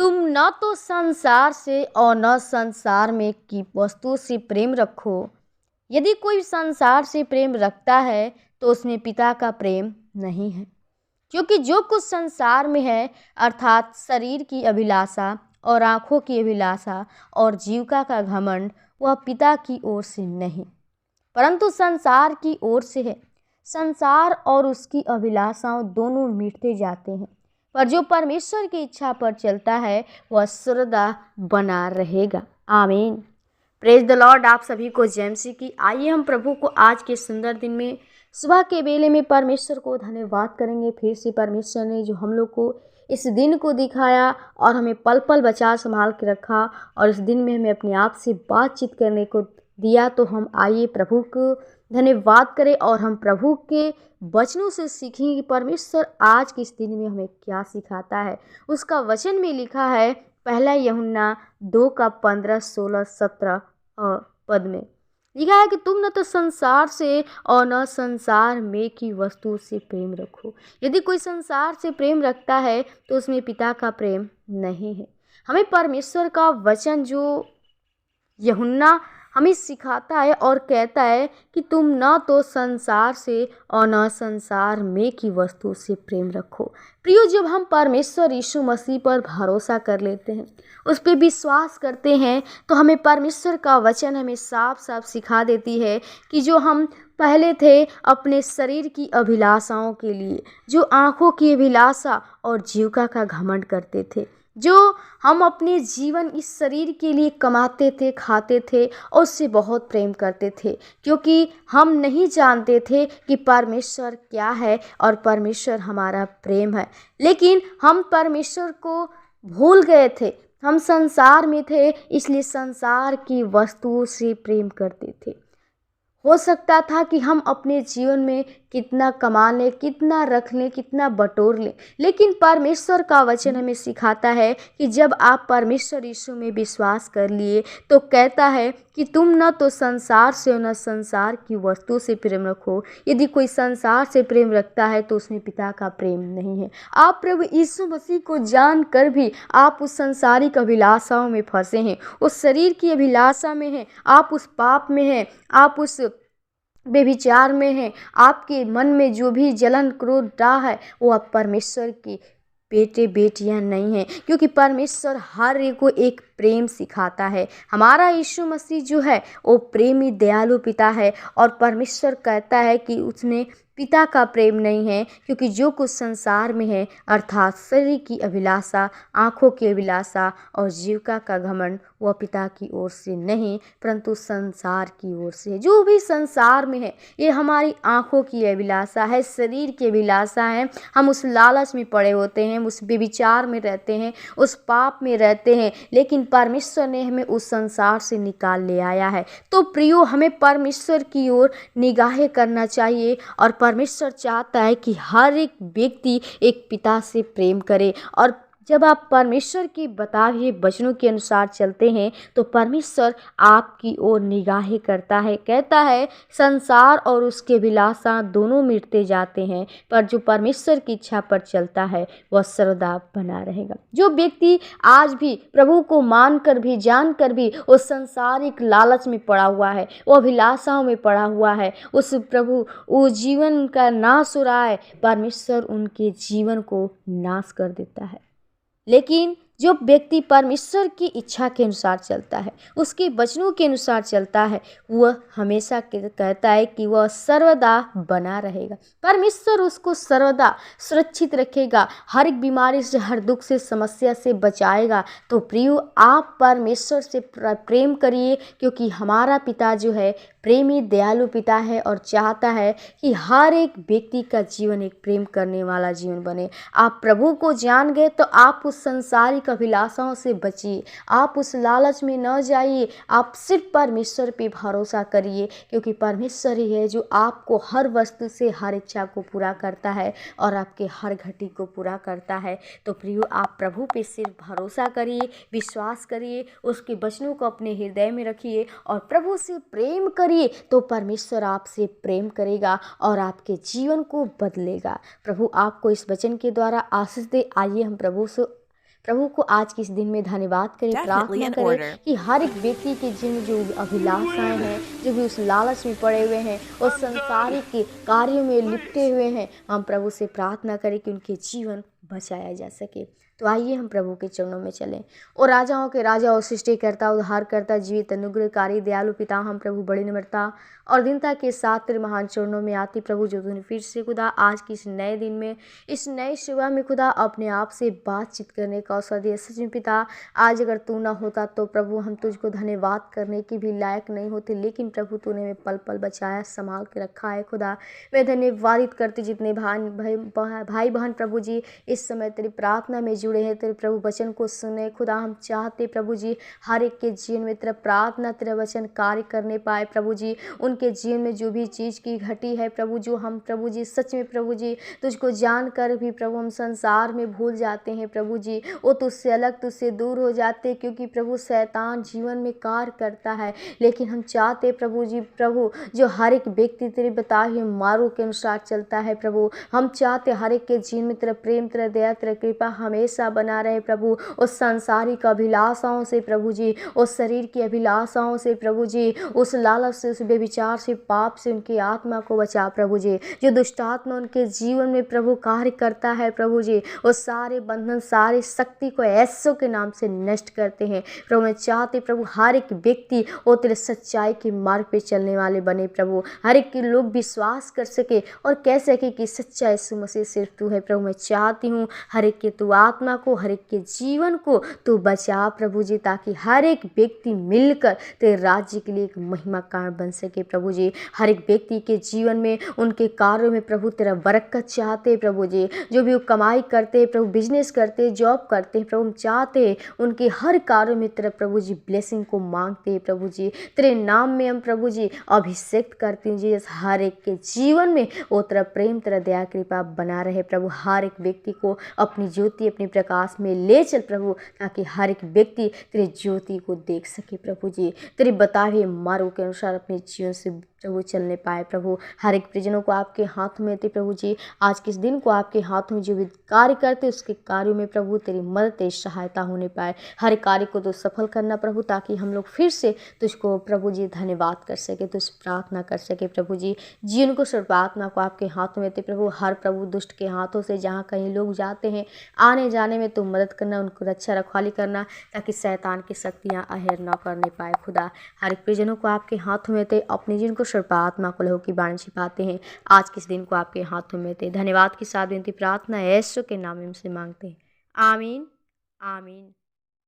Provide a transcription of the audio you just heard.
तुम न तो संसार से और न संसार में की वस्तु से प्रेम रखो। यदि कोई संसार से प्रेम रखता है तो उसमें पिता का प्रेम नहीं है, क्योंकि जो कुछ संसार में है अर्थात शरीर की अभिलाषा और आँखों की अभिलाषा और जीविका का घमंड, वह पिता की ओर से नहीं परंतु संसार की ओर से है। संसार और उसकी अभिलाषाओं दोनों मिटते जाते हैं, पर जो परमेश्वर की इच्छा पर चलता है वह सदा बना रहेगा। आमीन। Praise the Lord. आप सभी को जय मसीह की। आइए हम प्रभु को आज के सुंदर दिन में सुबह के बेले में परमेश्वर को धन्यवाद करेंगे। फिर से परमेश्वर ने जो हम लोग को इस दिन को दिखाया और हमें पल पल बचा संभाल के रखा और इस दिन में हमें अपने आप से बातचीत करने को दिया, तो हम आइए प्रभु को धन्यवाद करें और हम प्रभु के वचनों से सीखेंगे कि परमेश्वर आज के इस दिन में हमें क्या सिखाता है। उसका वचन में लिखा है पहला यूहन्ना 2:15-16-17 पद में लिखा है कि तुम न तो संसार से और न संसार में की वस्तु से प्रेम रखो। यदि कोई संसार से प्रेम रखता है तो उसमें पिता का प्रेम नहीं है। हमें परमेश्वर का वचन जो यूहन्ना हमें सिखाता है और कहता है कि तुम न तो संसार से और न संसार में की वस्तु से प्रेम रखो। प्रियो, जब हम परमेश्वर यीशु मसीह पर भरोसा कर लेते हैं, उस पर विश्वास करते हैं, तो हमें परमेश्वर का वचन हमें साफ साफ सिखा देती है कि जो हम पहले थे अपने शरीर की अभिलाषाओं के लिए, जो आँखों की अभिलाषा और जीविका का घमंड करते थे, जो हम अपने जीवन इस शरीर के लिए कमाते थे, खाते थे और उससे बहुत प्रेम करते थे, क्योंकि हम नहीं जानते थे कि परमेश्वर क्या है और परमेश्वर हमारा प्रेम है। लेकिन हम परमेश्वर को भूल गए थे। हम संसार में थे, इसलिए संसार की वस्तुओं से प्रेम करते थे। हो सकता था कि हम अपने जीवन में कितना कमा लें, कितना रख लें, कितना बटोर लें, लेकिन परमेश्वर का वचन हमें सिखाता है कि जब आप परमेश्वर यीशु में विश्वास कर लिए तो कहता है कि तुम न तो संसार से न संसार की वस्तु से प्रेम रखो। यदि कोई संसार से प्रेम रखता है तो उसमें पिता का प्रेम नहीं है। आप प्रभु यीशु मसीह को जान कर भी आप उस संसारिक अभिलाषाओं में फंसे हैं, उस शरीर की अभिलाषा में हैं, आप उस पाप में हैं, आप उस बेविचार में है। आपके मन में जो भी जलन क्रोध डाह है वो आप परमेश्वर की बेटे बेटियां नहीं हैं, क्योंकि परमेश्वर हर एक को एक प्रेम सिखाता है। हमारा यीशु मसीह जो है वो प्रेमी दयालु पिता है और परमेश्वर कहता है कि उसमें पिता का प्रेम नहीं है, क्योंकि जो कुछ संसार में है अर्थात शरीर की अभिलाषा, आँखों की अभिलाषा और जीविका का घमंड, वह पिता की ओर से नहीं परंतु संसार की ओर से है। जो भी संसार में है ये हमारी आँखों की अभिलाषा है, शरीर की अभिलाषा है। हम उस लालच में पड़े होते हैं, उस बेविचार में रहते हैं, उस पाप में रहते हैं, लेकिन परमेश्वर ने हमें उस संसार से निकाल ले आया है। तो प्रियो, हमें परमेश्वर की ओर निगाहें करना चाहिए और परमेश्वर चाहता है कि हर एक व्यक्ति एक पिता से प्रेम करे। और जब आप परमेश्वर की बताए हुए वचनों के अनुसार चलते हैं तो परमेश्वर आपकी ओर निगाहें करता है। कहता है संसार और उसके अभिलाषा दोनों मिटते जाते हैं, पर जो परमेश्वर की इच्छा पर चलता है वह सर्वदा बना रहेगा। जो व्यक्ति आज भी प्रभु को मानकर भी जानकर भी उस संसारिक लालच में पड़ा हुआ है, वो अभिलाषाओं में पड़ा हुआ है, उस प्रभु वो जीवन का नाश हो रहा है, परमेश्वर उनके जीवन को नाश कर देता है। लेकिन जो व्यक्ति परमेश्वर की इच्छा के अनुसार चलता है, उसके वचनों के अनुसार चलता है, वह हमेशा कहता है कि वह सर्वदा बना रहेगा। परमेश्वर उसको सर्वदा सुरक्षित रखेगा, हर एक बीमारी से, हर दुख से, समस्या से बचाएगा। तो प्रियो, आप परमेश्वर से प्रेम करिए, क्योंकि हमारा पिता जो है प्रेमी दयालु पिता है और चाहता है कि हर एक व्यक्ति का जीवन एक प्रेम करने वाला जीवन बने। आप प्रभु को जान गए तो आप उस संसारिक अभिलाषाओं से बचिए, आप उस लालच में न जाइए, आप सिर्फ परमेश्वर पे भरोसा करिए, क्योंकि परमेश्वर ही है जो आपको हर वस्तु से हर इच्छा को पूरा करता है और आपके हर घटी को पूरा करता है। तो प्रियो, आप प्रभु पे सिर्फ भरोसा करिए, विश्वास करिए, उसके वचनों को अपने हृदय में रखिए और प्रभु से प्रेम करिए, तो परमेश्वर आपसे प्रेम करेगा और आपके जीवन को बदलेगा। प्रभु आपको इस वचन के द्वारा आशीष दे। आइए हम प्रभु से प्रभु को आज के इस दिन में धन्यवाद करें, प्रार्थना करें कि हर एक व्यक्ति के जीवन में जो अभिलाषाएं हैं, जो भी उस लालच में पड़े हुए हैं और संसारिक कार्यों में लिपटे हुए हैं, हम प्रभु से प्रार्थना करें कि उनके जीवन बचाया जा सके। तो आइए हम प्रभु के चरणों में चलें। और राजाओं के राजा और सृष्टिकर्ता, उद्धारकर्ता, जीवित, अनुग्रहकारी, दयालु पिता, हम प्रभु बड़ी नम्रता और दीनता के साथ तेरे महान चरणों में आती प्रभु, जो तूने फिर से खुदा आज की इस नए दिन में, इस नए सुबह में खुदा अपने आप से बातचीत करने का अवसर दिया। सच में पिता, आज अगर तू ना होता तो प्रभु हम तुझको धन्यवाद करने की भी लायक नहीं होते, लेकिन प्रभु तूने हमें पल पल बचाया, संभाल के रखा है। खुदा मैं धन्यवादित करती जितने भाई बहन प्रभु जी इस समय तेरी प्रार्थना में जुड़े हैं, तेरे प्रभु वचन को सुने। खुदा हम चाहते प्रभु जी हर एक के जीवन में तेरा प्रार्थना, तेरा वचन कार्य करने पाए प्रभु जी। उनके जीवन में जो भी चीज़ की घटी है प्रभु, जो हम प्रभु जी सच में प्रभु जी तुझको जानकर भी प्रभु हम संसार में भूल जाते हैं प्रभु जी, वो तुझसे अलग, तुझसे दूर हो जाते, क्योंकि प्रभु शैतान जीवन में कार्य करता है। लेकिन हम चाहते प्रभु जी, प्रभु जो हर एक व्यक्ति तेरे बताए हुए मार्गों के अनुसार चलता है प्रभु, हम चाहते हर एक के जीवन में तेरा प्रेम, तेरा दया, तेरा कृपा हमेशा बना रहे प्रभु। उस सांसारिक अभिलाषाओं से प्रभु जी, उस शरीर की अभिलाषाओं से प्रभु जी, उस लालच से, उस व्यभिचार से, पाप से उनकी आत्मा को बचा प्रभु जी। जो दुष्ट आत्मा उनके जीवन में प्रभु कार्य करता है प्रभु जी, वो सारे बंधन, सारी शक्ति को यीशु के नाम से नष्ट करते हैं प्रभु। मैं चाहती प्रभु हर एक व्यक्ति वो तेरे सच्चाई के मार्ग पे चलने वाले बने प्रभु, हर एक के लोग विश्वास कर सके और कह सके कि सच्चा यीशु मसीह सिर्फ तू है प्रभु। मैं चाहती हूँ हर एक के तू आत्मा को, हर एक के जीवन को तू बचा प्रभु जी, ताकि हर एक व्यक्ति मिलकर तेरे राज्य के लिए एक महिमा कारण बन सके प्रभु जी। हर एक व्यक्ति के जीवन में, उनके कार्यों में प्रभु तेरा बरकत चाहते प्रभु जी। जो भी वो कमाई करते प्रभु, बिजनेस करते, जॉब करते प्रभु, हम चाहते उनके हर कार्यों में तेरा प्रभु जी ब्लेसिंग को मांगते प्रभु जी। तेरे नाम में हम प्रभु जी अभिषेक करते हैं जी, हर एक के जीवन में वो तेरा प्रेम, तेरा दया, कृपा बना रहे प्रभु। हर एक व्यक्ति को अपनी ज्योति, अपने प्रकाश में ले चल प्रभु, ताकि हर एक व्यक्ति तेरे ज्योति को देख सके प्रभु जी। तेरे बताए हुए मार्गों के अनुसार अपने जीवन से प्रभु चलने पाए प्रभु। हर एक प्रिजनों को आपके हाथों में थे प्रभु जी, आज के इस दिन को आपके हाथों में जो भी कार्य करते उसके कार्यों में प्रभु तेरी मदद, तेरी सहायता होने पाए। हर कार्य को तो सफल करना प्रभु, ताकि हम लोग फिर से तुझको प्रभु जी धन्यवाद कर सके, तुझसे प्रार्थना कर सके प्रभु जी। जीवन को, सर्वात्मा को आपके हाथों में थे प्रभु। हर प्रभु दुष्ट के हाथों से जहाँ कहीं लोग जाते हैं, आने जाने में तुम मदद करना, उनको रक्षा रखवाली करना, ताकि शैतान की शक्तियाँ अहेर न करने पाए खुदा। हर एक प्रिजनों को आपके हाथों में थे, अपने जीवन को सर्वात्मा को लहू की बाणी छिपाते हैं। आज किस दिन को आपके हाथों में थे। धन्यवाद के साथ विनती प्रार्थना यीशु के नाम में से मांगते हैं, आमीन, आमीन।